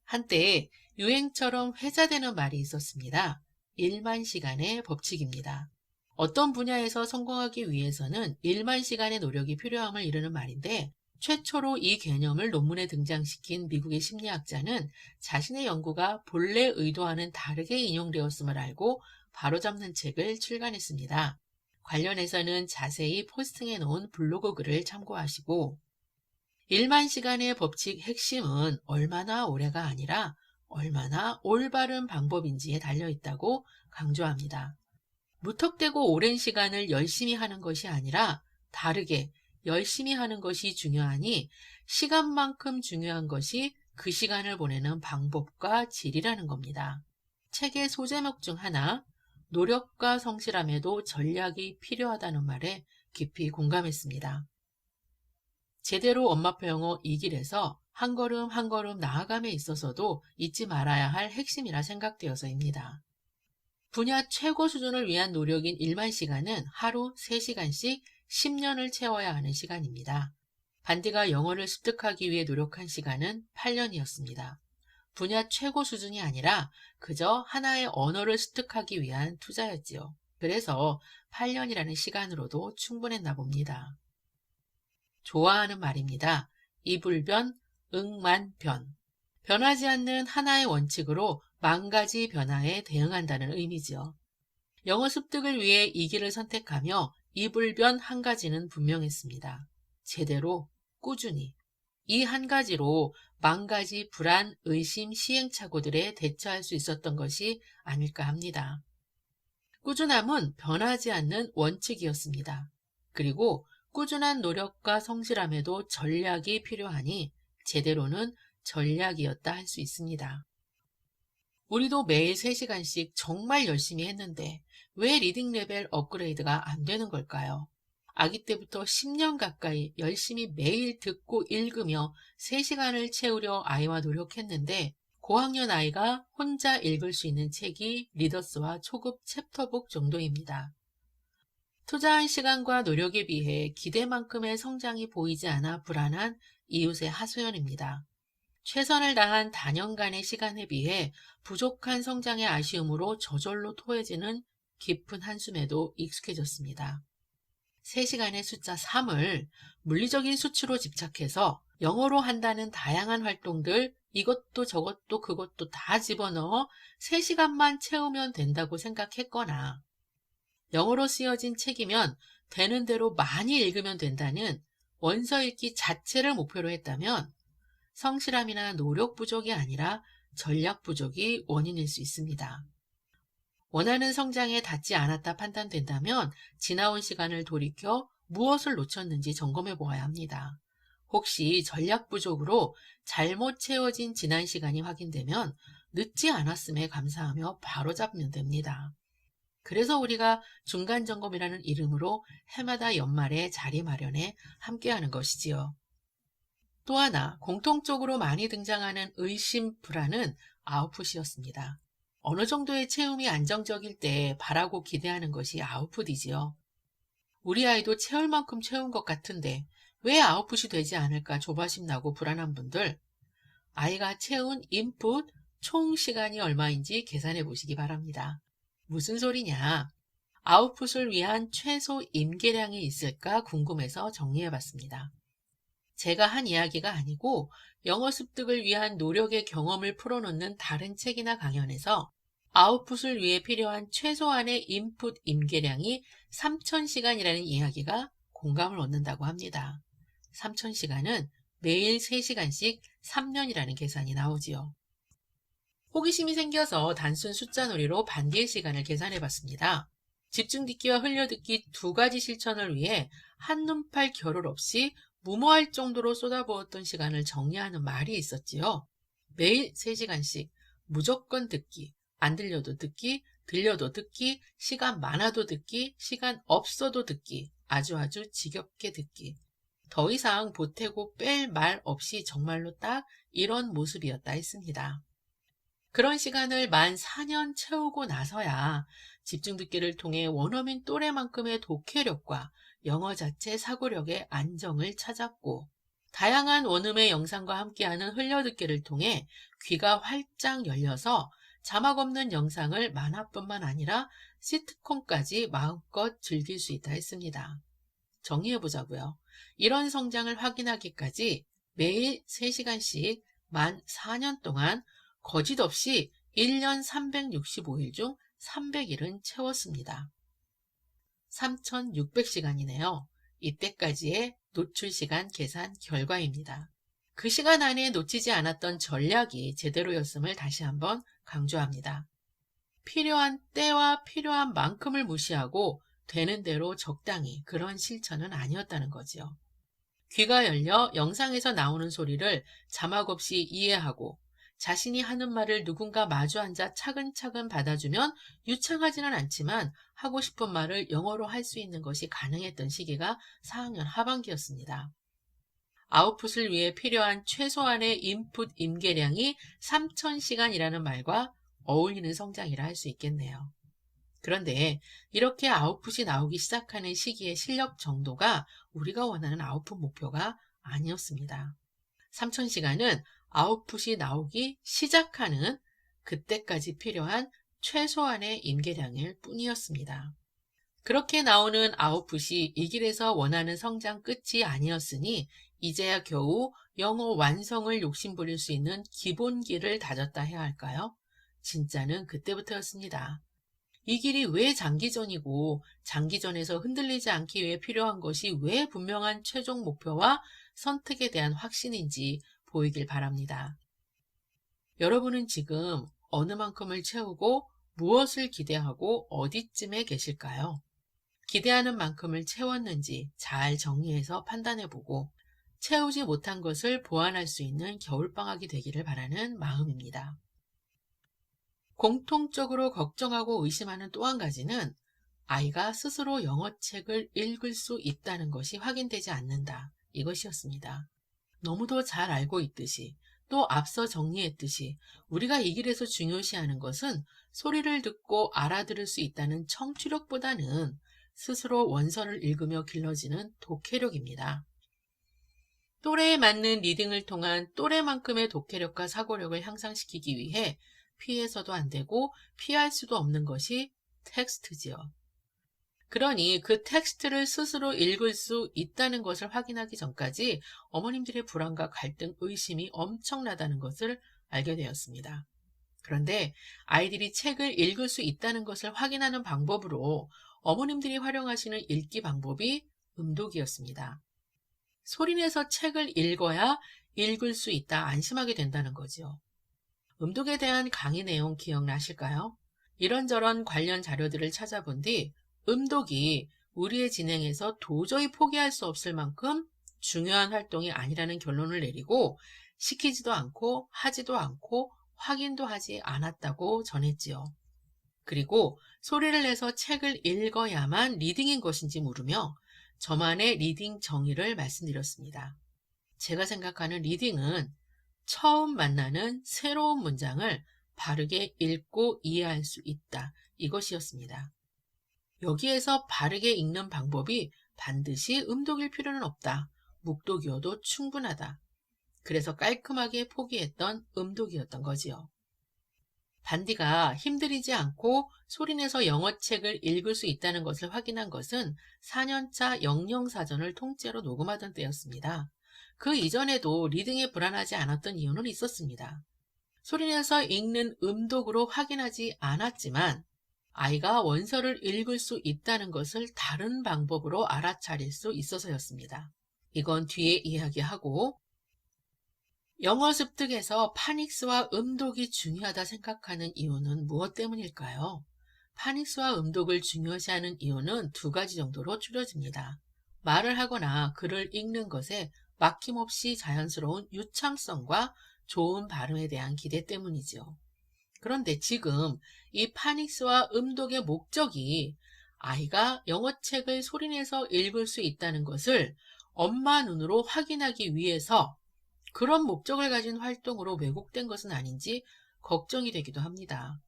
한때 유행처럼 회자되는 말이 있었습니다. 1만 시간의 법칙입니다. 어떤 분야에서 성공하기 위해서는 1만 시간의 노력이 필요함을 이르는 말인데 최초로 이 개념을 논문에 등장시킨 미국의 심리학자는 자신의 연구가 본래 의도와는 다르게 인용되었음을 알고 바로잡는 책을 출간했습니다. 관련해서는 자세히 포스팅해 놓은 블로그 글을 참고하시고 1만 시간의 법칙 핵심은 얼마나 오래가 아니라 얼마나 올바른 방법인지에 달려있다고 강조합니다. 무턱대고 오랜 시간을 열심히 하는 것이 아니라 다르게 열심히 하는 것이 중요하니 시간만큼 중요한 것이 그 시간을 보내는 방법과 질이라는 겁니다. 책의 소제목 중 하나, 노력과 성실함에도 전략이 필요하다는 말에 깊이 공감했습니다. 제대로 엄마표 영어 이 길에서 한 걸음 한 걸음 나아감에 있어서도 잊지 말아야 할 핵심이라 생각되어서입니다. 분야 최고 수준을 위한 노력인 1만 시간은 하루 3시간씩 10년을 채워야 하는 시간입니다. 반디가 영어를 습득하기 위해 노력한 시간은 8년이었습니다. 분야 최고 수준이 아니라 그저 하나의 언어를 습득하기 위한 투자였지요. 그래서 8년이라는 시간으로도 충분했나 봅니다. 좋아하는 말입니다. 이불변, 응만변. 변하지 않는 하나의 원칙으로 만 가지 변화에 대응한다는 의미지요. 영어 습득을 위해 이 길을 선택하며 이불변 한 가지는 분명했습니다. 제대로, 꾸준히. 이 한 가지로 만 가지 불안, 의심, 시행착오들에 대처할 수 있었던 것이 아닐까 합니다. 꾸준함은 변하지 않는 원칙이었습니다. 그리고 꾸준한 노력과 성실함에도 전략이 필요하니 제대로는 전략이었다 할 수 있습니다. 우리도 매일 3시간씩 정말 열심히 했는데 왜 리딩 레벨 업그레이드가 안 되는 걸까요? 아기 때부터 10년 가까이 열심히 매일 듣고 읽으며 3시간을 채우려 아이와 노력했는데 고학년 아이가 혼자 읽을 수 있는 책이 리더스와 초급 챕터북 정도입니다. 투자한 시간과 노력에 비해 기대만큼의 성장이 보이지 않아 불안한 이웃의 하소연입니다. 최선을 다한 다년간의 시간에 비해 부족한 성장의 아쉬움으로 저절로 토해지는 깊은 한숨에도 익숙해졌습니다. 3시간의 숫자 3을 물리적인 수치로 집착해서 영어로 한다는 다양한 활동들, 이것도 저것도 그것도 다 집어넣어 3시간만 채우면 된다고 생각했거나, 영어로 쓰여진 책이면 되는 대로 많이 읽으면 된다는 원서 읽기 자체를 목표로 했다면 성실함이나 노력 부족이 아니라 전략 부족이 원인일 수 있습니다. 원하는 성장에 닿지 않았다 판단된다면 지나온 시간을 돌이켜 무엇을 놓쳤는지 점검해 보아야 합니다. 혹시 전략 부족으로 잘못 채워진 지난 시간이 확인되면 늦지 않았음에 감사하며 바로잡으면 됩니다. 그래서 우리가 중간점검이라는 이름으로 해마다 연말에 자리 마련해 함께하는 것이지요. 또 하나 공통적으로 많이 등장하는 의심, 불안은 아웃풋이었습니다. 어느 정도의 채움이 안정적일 때 바라고 기대하는 것이 아웃풋이지요. 우리 아이도 채울 만큼 채운 것 같은데 왜 아웃풋이 되지 않을까 조바심 나고 불안한 분들, 아이가 채운 인풋 총 시간이 얼마인지 계산해 보시기 바랍니다. 무슨 소리냐? 아웃풋을 위한 최소 임계량이 있을까 궁금해서 정리해 봤습니다. 제가 한 이야기가 아니고 영어 습득을 위한 노력의 경험을 풀어놓는 다른 책이나 강연에서 아웃풋을 위해 필요한 최소한의 인풋 임계량이 3000시간이라는 이야기가 공감을 얻는다고 합니다. 3000시간은 매일 3시간씩 3년이라는 계산이 나오지요. 호기심이 생겨서 단순 숫자 놀이로 반개의 시간을 계산해 봤습니다. 집중 듣기와 흘려듣기 두 가지 실천을 위해 한눈팔 겨를 없이 무모할 정도로 쏟아부었던 시간을 정리하는 말이 있었지요. 매일 3시간씩 무조건 듣기, 안 들려도 듣기, 들려도 듣기, 시간 많아도 듣기, 시간 없어도 듣기, 아주 지겹게 듣기. 더 이상 보태고 뺄 말 없이 정말로 딱 이런 모습이었다 했습니다. 그런 시간을 만 4년 채우고 나서야 집중 듣기를 통해 원어민 또래만큼의 독해력과 영어 자체 사고력의 안정을 찾았고, 다양한 원음의 영상과 함께하는 흘려듣기를 통해 귀가 활짝 열려서 자막 없는 영상을 만화뿐만 아니라 시트콤까지 마음껏 즐길 수 있다 했습니다. 정리해보자고요. 이런 성장을 확인하기까지 매일 3시간씩 만 4년 동안 거짓 없이 1년 365일 중 300일은 채웠습니다. 3600시간이네요. 이때까지의 노출 시간 계산 결과입니다. 그 시간 안에 놓치지 않았던 전략이 제대로였음을 다시 한번 강조합니다. 필요한 때와 필요한 만큼을 무시하고 되는 대로 적당히, 그런 실천은 아니었다는 거지요. 귀가 열려 영상에서 나오는 소리를 자막 없이 이해하고 자신이 하는 말을 누군가 마주 앉아 차근차근 받아주면 유창하지는 않지만 하고 싶은 말을 영어로 할 수 있는 것이 가능했던 시기가 4학년 하반기였습니다. 아웃풋을 위해 필요한 최소한의 인풋 임계량이 3000시간이라는 말과 어울리는 성장이라 할 수 있겠네요. 그런데 이렇게 아웃풋이 나오기 시작하는 시기의 실력 정도가 우리가 원하는 아웃풋 목표가 아니었습니다. 3000시간은 아웃풋이 나오기 시작하는 그때까지 필요한 최소한의 임계량일 뿐이었습니다. 그렇게 나오는 아웃풋이 이 길에서 원하는 성장 끝이 아니었으니 이제야 겨우 영어 완성을 욕심부릴 수 있는 기본기를 다졌다 해야 할까요? 진짜는 그때부터였습니다. 이 길이 왜 장기전이고 장기전에서 흔들리지 않기 위해 필요한 것이 왜 분명한 최종 목표와 선택에 대한 확신인지 보이길 바랍니다. 여러분은 지금 어느 만큼을 채우고 무엇을 기대하고 어디쯤에 계실까요? 기대하는 만큼을 채웠는지 잘 정리해서 판단해보고 채우지 못한 것을 보완할 수 있는 겨울방학이 되기를 바라는 마음입니다. 공통적으로 걱정하고 의심하는 또 한 가지는 아이가 스스로 영어책을 읽을 수 있다는 것이 확인되지 않는다, 이것이었습니다. 너무도 잘 알고 있듯이, 또 앞서 정리했듯이 우리가 이 길에서 중요시하는 것은 소리를 듣고 알아들을 수 있다는 청취력보다는 스스로 원서를 읽으며 길러지는 독해력입니다. 또래에 맞는 리딩을 통한 또래만큼의 독해력과 사고력을 향상시키기 위해 피해서도 안 되고 피할 수도 없는 것이 텍스트지요. 그러니 그 텍스트를 스스로 읽을 수 있다는 것을 확인하기 전까지 어머님들의 불안과 갈등, 의심이 엄청나다는 것을 알게 되었습니다. 그런데 아이들이 책을 읽을 수 있다는 것을 확인하는 방법으로 어머님들이 활용하시는 읽기 방법이 음독이었습니다. 소리내서 책을 읽어야 읽을 수 있다 안심하게 된다는 거지요. 음독에 대한 강의 내용 기억나실까요? 이런저런 관련 자료들을 찾아본 뒤 음독이 우리의 진행에서 도저히 포기할 수 없을 만큼 중요한 활동이 아니라는 결론을 내리고 시키지도 않고 하지도 않고 확인도 하지 않았다고 전했지요. 그리고 소리를 내서 책을 읽어야만 리딩인 것인지 물으며 저만의 리딩 정의를 말씀드렸습니다. 제가 생각하는 리딩은 처음 만나는 새로운 문장을 바르게 읽고 이해할 수 있다. 이것이었습니다. 여기에서 바르게 읽는 방법이 반드시 음독일 필요는 없다. 묵독이어도 충분하다. 그래서 깔끔하게 포기했던 음독이었던 거지요. 반디가 힘들이지 않고 소리내서 영어책을 읽을 수 있다는 것을 확인한 것은 4년차 영영사전을 통째로 녹음하던 때였습니다. 그 이전에도 리딩에 불안하지 않았던 이유는 있었습니다. 소리내서 읽는 음독으로 확인하지 않았지만 아이가 원서를 읽을 수 있다는 것을 다른 방법으로 알아차릴 수 있어서였습니다. 이건 뒤에 이야기하고, 영어 습득에서 파닉스와 음독이 중요하다 생각하는 이유는 무엇 때문일까요? 파닉스와 음독을 중요시하는 이유는 두 가지 정도로 추려집니다. 말을 하거나 글을 읽는 것에 막힘없이 자연스러운 유창성과 좋은 발음에 대한 기대 때문이지요. 그런데 지금 이 파닉스와 음독의 목적이 아이가 영어책을 소리내서 읽을 수 있다는 것을 엄마 눈으로 확인하기 위해서 그런 목적을 가진 활동으로 왜곡된 것은 아닌지 걱정이 되기도 합니다.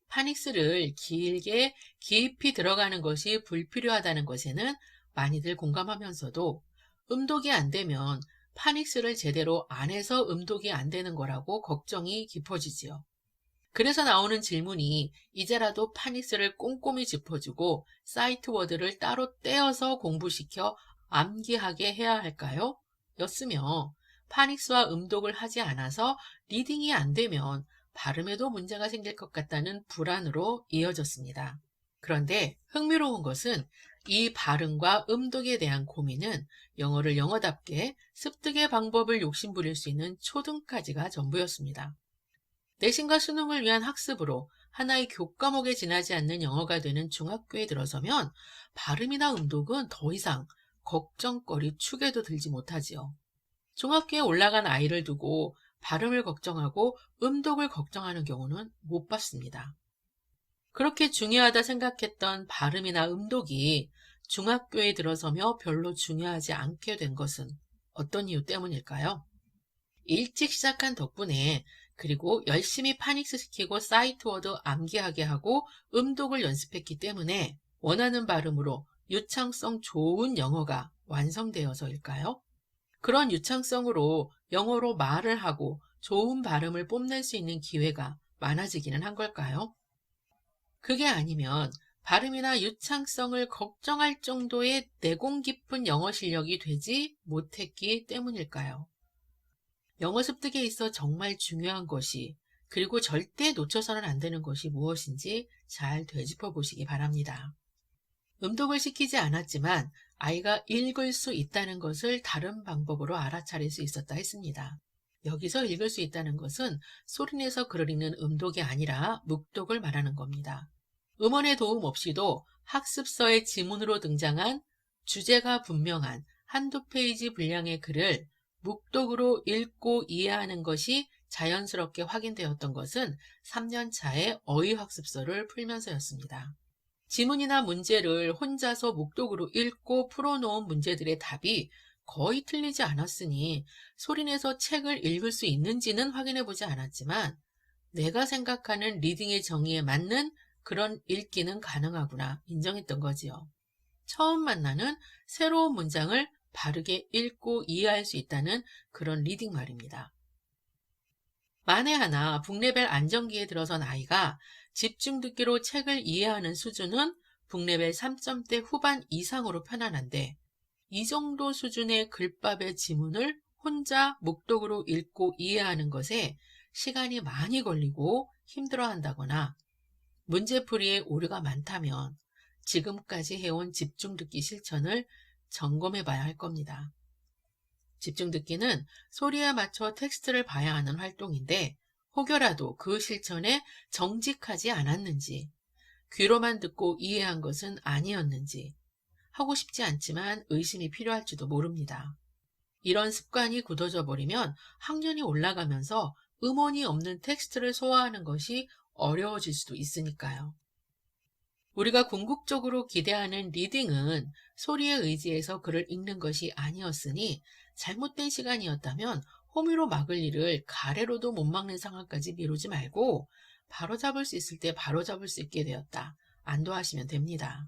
파닉스를 길게 깊이 들어가는 것이 불필요하다는 것에는 많이들 공감하면서도 음독이 안 되면 파닉스를 제대로 안 해서 음독이 안 되는 거라고 걱정이 깊어지지요. 그래서 나오는 질문이 이제라도 파닉스를 꼼꼼히 짚어주고 사이트 워드를 따로 떼어서 공부시켜 암기하게 해야 할까요? 였으며 파닉스와 음독을 하지 않아서 리딩이 안 되면 발음에도 문제가 생길 것 같다는 불안으로 이어졌습니다. 그런데 흥미로운 것은 이 발음과 음독에 대한 고민은 영어를 영어답게 습득의 방법을 욕심부릴 수 있는 초등까지가 전부였습니다. 내신과 수능을 위한 학습으로 하나의 교과목에 지나지 않는 영어가 되는 중학교에 들어서면 발음이나 음독은 더 이상 걱정거리 축에도 들지 못하지요. 중학교에 올라간 아이를 두고 발음을 걱정하고 음독을 걱정하는 경우는 못 봤습니다. 그렇게 중요하다 생각했던 발음이나 음독이 중학교에 들어서며 별로 중요하지 않게 된 것은 어떤 이유 때문일까요? 일찍 시작한 덕분에 그리고 열심히 파닉스 시키고 사이트워드 암기하게 하고 음독을 연습했기 때문에 원하는 발음으로 유창성 좋은 영어가 완성되어서일까요? 그런 유창성으로 영어로 말을 하고 좋은 발음을 뽐낼 수 있는 기회가 많아지기는 한 걸까요? 그게 아니면 발음이나 유창성을 걱정할 정도의 내공 깊은 영어 실력이 되지 못했기 때문일까요? 영어 습득에 있어 정말 중요한 것이 그리고 절대 놓쳐서는 안 되는 것이 무엇인지 잘 되짚어 보시기 바랍니다. 음독을 시키지 않았지만 아이가 읽을 수 있다는 것을 다른 방법으로 알아차릴 수 있었다 했습니다. 여기서 읽을 수 있다는 것은 소리내서 글을 읽는 음독이 아니라 묵독을 말하는 겁니다. 음원의 도움 없이도 학습서의 지문으로 등장한 주제가 분명한 한두 페이지 분량의 글을 묵독으로 읽고 이해하는 것이 자연스럽게 확인되었던 것은 3년 차의 어휘학습서를 풀면서였습니다. 지문이나 문제를 혼자서 묵독으로 읽고 풀어놓은 문제들의 답이 거의 틀리지 않았으니 소리내서 책을 읽을 수 있는지는 확인해보지 않았지만 내가 생각하는 리딩의 정의에 맞는 그런 읽기는 가능하구나 인정했던 거지요. 처음 만나는 새로운 문장을 바르게 읽고 이해할 수 있다는 그런 리딩 말입니다. 만에 하나 북레벨 안정기에 들어선 아이가 집중 듣기로 책을 이해하는 수준은 북레벨 3점대 후반 이상으로 편안한데 이 정도 수준의 글밥의 지문을 혼자 묵독으로 읽고 이해하는 것에 시간이 많이 걸리고 힘들어한다거나 문제풀이에 오류가 많다면 지금까지 해온 집중듣기 실천을 점검해 봐야 할 겁니다. 집중듣기는 소리에 맞춰 텍스트를 봐야 하는 활동인데 혹여라도 그 실천에 정직하지 않았는지, 귀로만 듣고 이해한 것은 아니었는지, 하고 싶지 않지만 의심이 필요할지도 모릅니다. 이런 습관이 굳어져 버리면 학년이 올라가면서 음원이 없는 텍스트를 소화하는 것이 어려워질 수도 있으니까요. 우리가 궁극적으로 기대하는 리딩은 소리에 의지해서 글을 읽는 것이 아니었으니 잘못된 시간이었다면 호미로 막을 일을 가래로도 못 막는 상황까지 미루지 말고 바로잡을 수 있을 때 바로잡을 수 있게 되었다. 안도하시면 됩니다.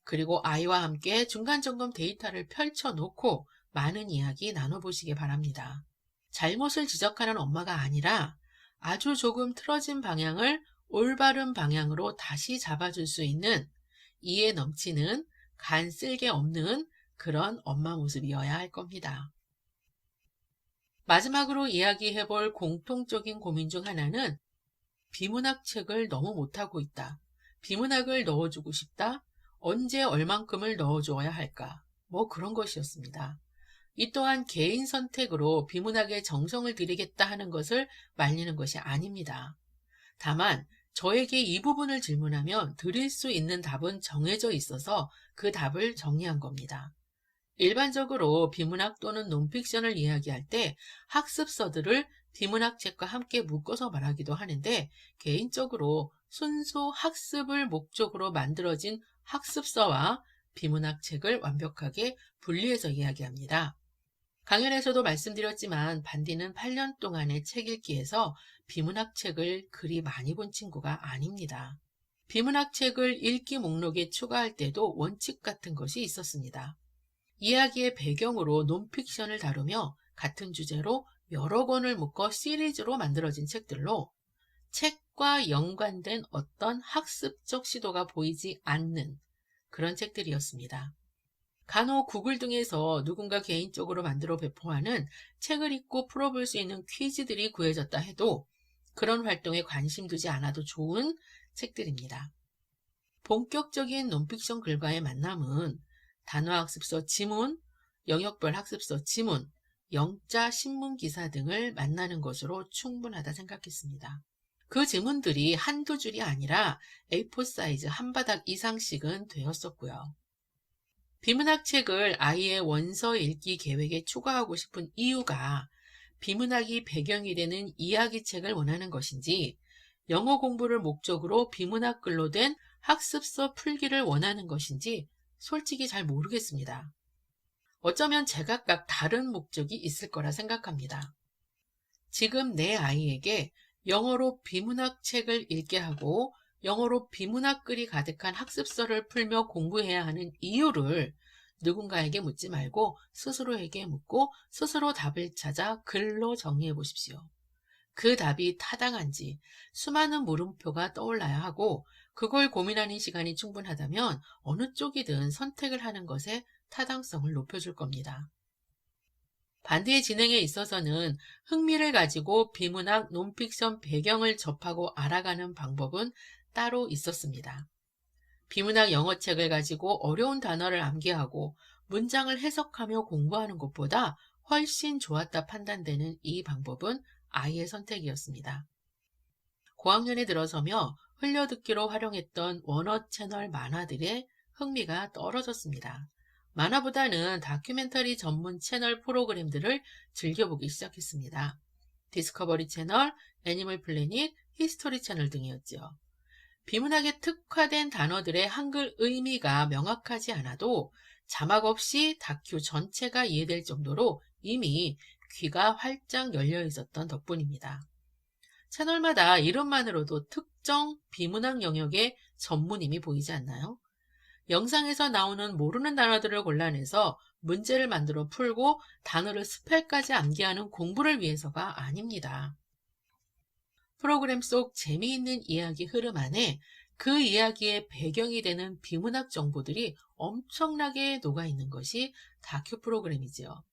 그리고 아이와 함께 중간점검 데이터를 펼쳐놓고 많은 이야기 나눠보시기 바랍니다. 잘못을 지적하는 엄마가 아니라 아주 조금 틀어진 방향을 올바른 방향으로 다시 잡아줄 수 있는 이해 넘치는 간 쓸개 없는 그런 엄마 모습이어야 할 겁니다. 마지막으로 이야기해볼 공통적인 고민 중 하나는 비문학 책을 너무 못하고 있다. 비문학을 넣어주고 싶다. 언제 얼만큼을 넣어줘야 할까? 뭐 그런 것이었습니다. 이 또한 개인 선택으로 비문학에 정성을 들이겠다 하는 것을 말리는 것이 아닙니다. 다만 저에게 이 부분을 질문하면 드릴 수 있는 답은 정해져 있어서 그 답을 정리한 겁니다. 일반적으로 비문학 또는 논픽션을 이야기할 때 학습서들을 비문학 책과 함께 묶어서 말하기도 하는데 개인적으로 순수 학습을 목적으로 만들어진 학습서와 비문학 책을 완벽하게 분리해서 이야기합니다. 강연에서도 말씀드렸지만 반디는 8년 동안의 책 읽기에서 비문학 책을 그리 많이 본 친구가 아닙니다. 비문학 책을 읽기 목록에 추가할 때도 원칙 같은 것이 있었습니다. 이야기의 배경으로 논픽션을 다루며 같은 주제로 여러 권을 묶어 시리즈로 만들어진 책들로 책과 연관된 어떤 학습적 시도가 보이지 않는 그런 책들이었습니다. 간혹 구글 등에서 누군가 개인적으로 만들어 배포하는 책을 읽고 풀어볼 수 있는 퀴즈들이 구해졌다 해도 그런 활동에 관심 두지 않아도 좋은 책들입니다. 본격적인 논픽션 글과의 만남은 단어학습서 지문, 영역별 학습서 지문, 영자 신문 기사 등을 만나는 것으로 충분하다 생각했습니다. 그 지문들이 한두 줄이 아니라 A4 사이즈 한 바닥 이상씩은 되었었고요. 비문학 책을 아이의 원서 읽기 계획에 추가하고 싶은 이유가 비문학이 배경이 되는 이야기책을 원하는 것인지 영어 공부를 목적으로 비문학 글로 된 학습서 풀기를 원하는 것인지 솔직히 잘 모르겠습니다. 어쩌면 제각각 다른 목적이 있을 거라 생각합니다. 지금 내 아이에게 영어로 비문학 책을 읽게 하고 영어로 비문학 글이 가득한 학습서를 풀며 공부해야 하는 이유를 누군가에게 묻지 말고 스스로에게 묻고 스스로 답을 찾아 글로 정리해 보십시오. 그 답이 타당한지 수많은 물음표가 떠올라야 하고 그걸 고민하는 시간이 충분하다면 어느 쪽이든 선택을 하는 것에 타당성을 높여줄 겁니다. 반디의 진행에 있어서는 흥미를 가지고 비문학 논픽션 배경을 접하고 알아가는 방법은 따로 있었습니다. 비문학 영어책을 가지고 어려운 단어를 암기하고 문장을 해석하며 공부하는 것보다 훨씬 좋았다 판단되는 이 방법은 아이의 선택이었습니다. 고학년에 들어서며 흘려듣기로 활용했던 원어 채널 만화들의 흥미가 떨어졌습니다. 만화보다는 다큐멘터리 전문 채널 프로그램들을 즐겨보기 시작했습니다. 디스커버리 채널, 애니멀 플래닛, 히스토리 채널 등이었죠. 비문학에 특화된 단어들의 한글 의미가 명확하지 않아도 자막 없이 다큐 전체가 이해될 정도로 이미 귀가 활짝 열려 있었던 덕분입니다. 채널마다 이름만으로도 특정 비문학 영역의 전문임이 보이지 않나요? 영상에서 나오는 모르는 단어들을 골라내서 문제를 만들어 풀고 단어를 스펠까지 암기하는 공부를 위해서가 아닙니다. 프로그램 속 재미있는 이야기 흐름 안에 그 이야기의 배경이 되는 비문학 정보들이 엄청나게 녹아있는 것이 다큐 프로그램이지요.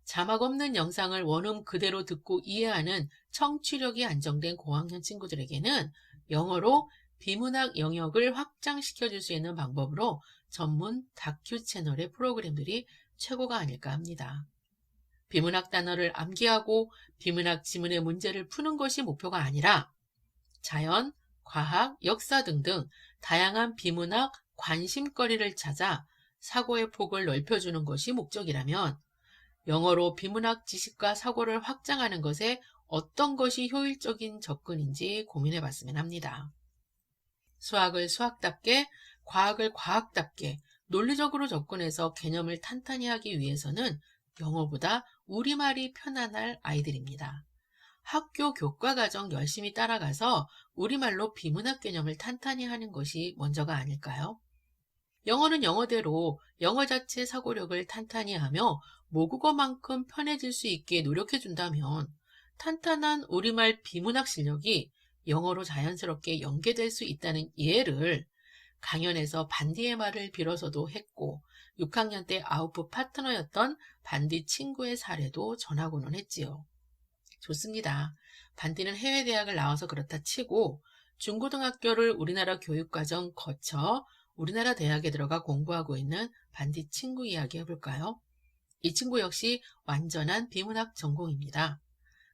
자막 없는 영상을 원음 그대로 듣고 이해하는 청취력이 안정된 고학년 친구들에게는 영어로 비문학 영역을 확장시켜 줄 수 있는 방법으로 전문 다큐 채널의 프로그램들이 최고가 아닐까 합니다. 비문학 단어를 암기하고 비문학 지문의 문제를 푸는 것이 목표가 아니라 자연, 과학, 역사 등등 다양한 비문학 관심거리를 찾아 사고의 폭을 넓혀주는 것이 목적이라면 영어로 비문학 지식과 사고를 확장하는 것에 어떤 것이 효율적인 접근인지 고민해 봤으면 합니다. 수학을 수학답게, 과학을 과학답게 논리적으로 접근해서 개념을 탄탄히 하기 위해서는 영어보다 우리말이 편안할 아이들입니다. 학교 교과과정 열심히 따라가서 우리말로 비문학 개념을 탄탄히 하는 것이 먼저가 아닐까요? 영어는 영어대로 영어 자체 사고력을 탄탄히 하며 모국어만큼 편해질 수 있게 노력해준다면 탄탄한 우리말 비문학 실력이 영어로 자연스럽게 연계될 수 있다는 이해를 강연에서 반디의 말을 빌어서도 했고 6학년 때 아웃풋 파트너였던 반디 친구의 사례도 전하고는 했지요. 좋습니다. 반디는 해외 대학을 나와서 그렇다 치고 중고등학교를 우리나라 교육과정 거쳐 우리나라 대학에 들어가 공부하고 있는 반디 친구 이야기 해볼까요? 이 친구 역시 완전한 비문학 전공입니다.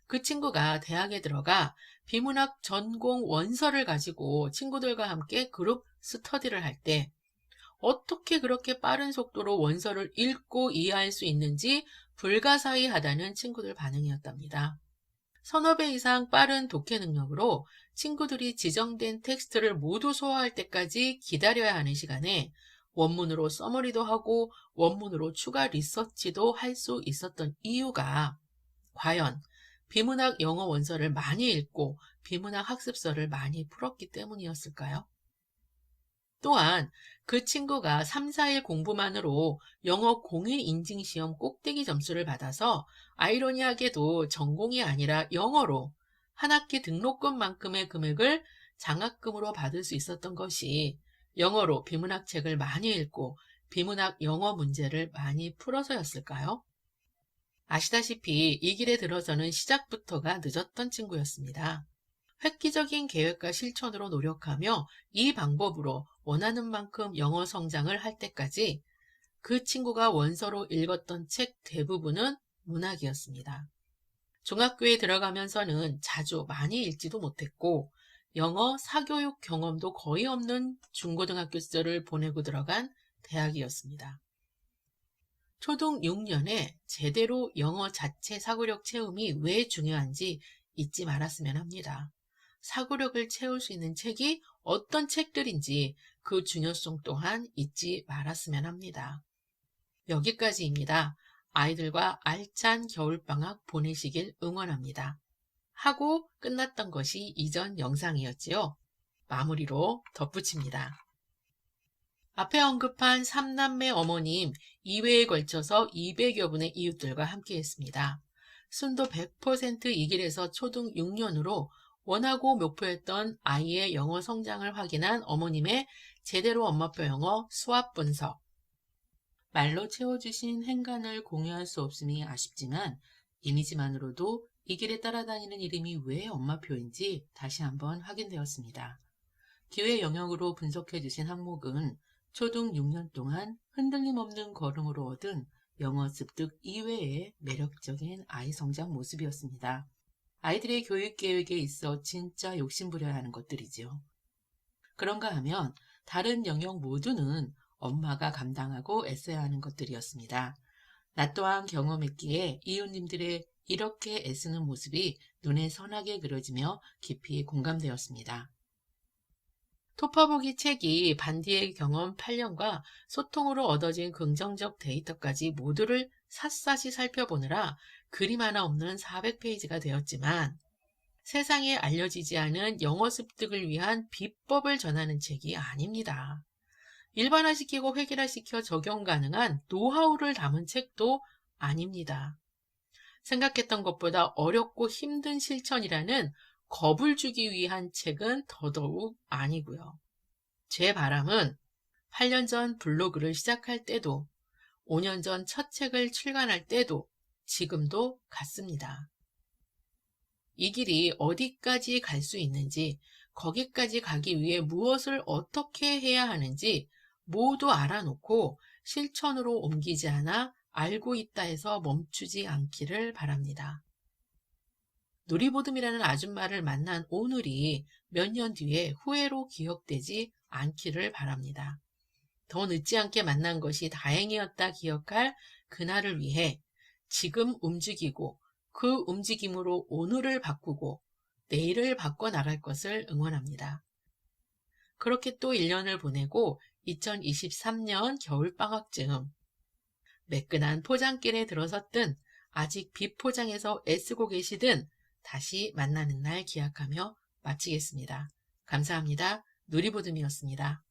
그 친구가 대학에 들어가 비문학 전공 원서를 가지고 친구들과 함께 그룹 스터디를 할 때 어떻게 그렇게 빠른 속도로 원서를 읽고 이해할 수 있는지 불가사의하다는 친구들 반응이었답니다. 서너 배 이상 빠른 독해 능력으로 친구들이 지정된 텍스트를 모두 소화할 때까지 기다려야 하는 시간에 원문으로 서머리도 하고 원문으로 추가 리서치도 할 수 있었던 이유가 과연 비문학 영어 원서를 많이 읽고 비문학 학습서를 많이 풀었기 때문이었을까요? 또한 그 친구가 3, 4일 공부만으로 영어 공인인증시험 꼭대기 점수를 받아서 아이러니하게도 전공이 아니라 영어로 한 학기 등록금만큼의 금액을 장학금으로 받을 수 있었던 것이 영어로 비문학 책을 많이 읽고 비문학 영어 문제를 많이 풀어서였을까요? 아시다시피 이 길에 들어서는 시작부터가 늦었던 친구였습니다. 획기적인 계획과 실천으로 노력하며 이 방법으로 원하는 만큼 영어 성장을 할 때까지 그 친구가 원서로 읽었던 책 대부분은 문학이었습니다. 중학교에 들어가면서는 자주 많이 읽지도 못했고 영어 사교육 경험도 거의 없는 중고등학교 시절을 보내고 들어간 대학이었습니다. 초등 6년에 제대로 영어 자체 사고력 채움이 왜 중요한지 잊지 말았으면 합니다. 사고력을 채울 수 있는 책이 어떤 책들인지 그 중요성 또한 잊지 말았으면 합니다. 여기까지입니다. 아이들과 알찬 겨울방학 보내시길 응원합니다. 하고 끝났던 것이 이전 영상이었지요. 마무리로 덧붙입니다. 앞에 언급한 3남매 어머님 2회에 걸쳐서 200여 분의 이웃들과 함께했습니다. 순도 100% 이 길에서 초등 6년으로 원하고 목표했던 아이의 영어 성장을 확인한 어머님의 제대로 엄마표 영어 수합 분석. 말로 채워주신 행간을 공유할 수 없음이 아쉽지만 이미지만으로도 이 길에 따라다니는 이름이 왜 엄마표인지 다시 한번 확인되었습니다. 기회 영역으로 분석해주신 항목은 초등 6년 동안 흔들림 없는 걸음으로 얻은 영어 습득 이외의 매력적인 아이 성장 모습이었습니다. 아이들의 교육 계획에 있어 진짜 욕심부려야 하는 것들이지요. 그런가 하면 다른 영역 모두는 엄마가 감당하고 애써야 하는 것들이었습니다. 나 또한 경험했기에 이웃님들의 이렇게 애쓰는 모습이 눈에 선하게 그려지며 깊이 공감되었습니다. 토파보기 책이 반디의 경험 8년과 소통으로 얻어진 긍정적 데이터까지 모두를 샅샅이 살펴보느라 그림 하나 없는 400페이지가 되었지만 세상에 알려지지 않은 영어 습득을 위한 비법을 전하는 책이 아닙니다. 일반화시키고 획일화시켜 적용 가능한 노하우를 담은 책도 아닙니다. 생각했던 것보다 어렵고 힘든 실천이라는 겁을 주기 위한 책은 더더욱 아니고요. 제 바람은 8년 전 블로그를 시작할 때도 5년 전 첫 책을 출간할 때도 지금도 같습니다. 이 길이 어디까지 갈 수 있는지, 거기까지 가기 위해 무엇을 어떻게 해야 하는지 모두 알아놓고 실천으로 옮기지 않아 알고 있다 해서 멈추지 않기를 바랍니다. 누리보듬이라는 아줌마를 만난 오늘이 몇 년 뒤에 후회로 기억되지 않기를 바랍니다. 더 늦지 않게 만난 것이 다행이었다 기억할 그날을 위해 지금 움직이고 그 움직임으로 오늘을 바꾸고 내일을 바꿔나갈 것을 응원합니다. 그렇게 또 1년을 보내고 2023년 겨울방학쯤 매끈한 포장길에 들어섰든 아직 비포장에서 애쓰고 계시든 다시 만나는 날 기약하며 마치겠습니다. 감사합니다. 누리보듬이었습니다.